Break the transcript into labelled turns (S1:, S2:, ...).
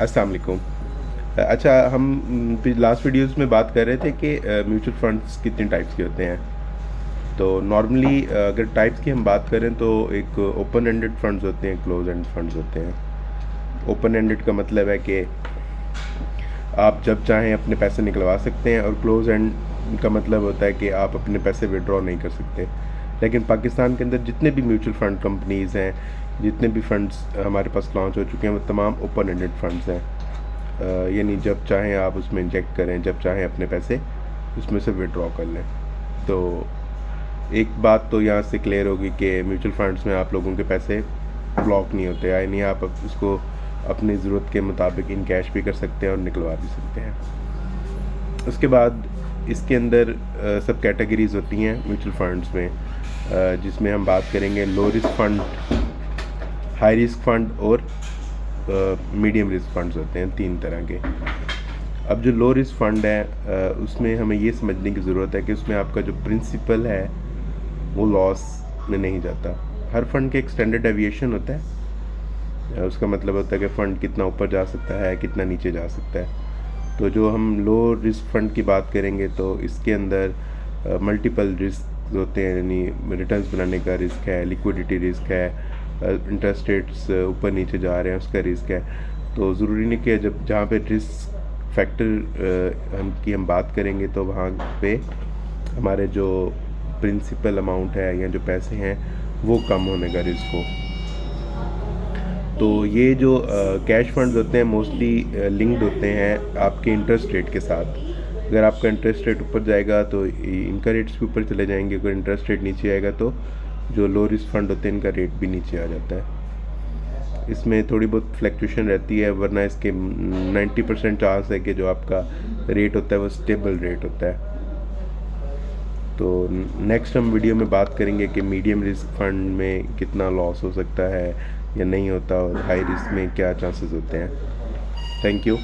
S1: अस्सलाम वालेकुम। अच्छा, हम लास्ट वीडियोस में बात कर रहे थे कि म्यूचुअल फंड्स कितने टाइप्स के होते हैं। तो नॉर्मली अगर टाइप्स की हम बात करें तो एक ओपन एंडेड फंड्स होते हैं, क्लोज एंड फंड्स होते हैं। ओपन एंडेड का मतलब है कि आप जब चाहें अपने पैसे निकलवा सकते हैं, और क्लोज एंड का मतलब होता है कि आप अपने पैसे विड्रॉ नहीं कर सकते। लेकिन पाकिस्तान के अंदर जितने भी म्यूचुअल फंड कंपनीज़ हैं, जितने भी फंड्स हमारे पास लॉन्च हो चुके हैं, वो तमाम ओपन एंडेड फंड्स हैं। यानी जब चाहें आप उसमें इंजेक्ट करें, जब चाहें अपने पैसे उसमें से विड्रॉ कर लें। तो एक बात तो यहाँ से क्लियर होगी कि म्यूचुअल फंड्स में आप लोगों के पैसे ब्लॉक नहीं होते, यानी आप उसको अपनी ज़रूरत के मुताबिक इन कैश भी कर सकते हैं और निकलवा भी सकते हैं। उसके बाद इसके अंदर सब कैटेगरीज होती हैं म्यूचुअल फंड्स में, जिसमें हम बात करेंगे low risk fund, high risk fund और मीडियम रिस्क फंड्स होते हैं, 3 तरह के। अब जो लो रिस्क फंड है, उसमें हमें ये समझने की ज़रूरत है कि उसमें आपका जो प्रिंसिपल है वो लॉस में नहीं जाता। हर फंड के एक स्टैंडर्ड एविएशन होता है। उसका मतलब होता है कि फ़ंड कितना ऊपर जा सकता है, कितना नीचे जा सकता है। तो जो हम लो रिस्क फंड की बात करेंगे तो इसके अंदर मल्टीपल रिस्क होते हैं, यानी रिटर्न्स बनाने का रिस्क है, लिक्विडिटी रिस्क है, इंटरेस्ट रेट्स ऊपर नीचे जा रहे हैं उसका रिस्क है। तो ज़रूरी नहीं कि जब जहाँ पे रिस्क फैक्टर हम बात करेंगे तो वहाँ पे हमारे जो प्रिंसिपल अमाउंट है या जो पैसे हैं वो कम होने का रिस्क हो। तो ये जो कैश फंड्स होते हैं मोस्टली लिंक्ड होते हैं आपके इंटरेस्ट रेट के साथ। अगर आपका इंटरेस्ट रेट ऊपर जाएगा तो इनका रेट्स भी ऊपर चले जाएंगे, अगर इंटरेस्ट रेट नीचे आएगा तो जो लो रिस्क फंड होते हैं इनका रेट भी नीचे आ जाता है। इसमें थोड़ी बहुत फ्लैक्चुएशन रहती है, वरना इसके 90% चांस है कि जो आपका रेट होता है वो स्टेबल रेट होता है। तो नेक्स्ट हम वीडियो में बात करेंगे कि मीडियम रिस्क फंड में कितना लॉस हो सकता है या नहीं होता, और हाई रिस्क में क्या चांसेस होते हैं। Thank you.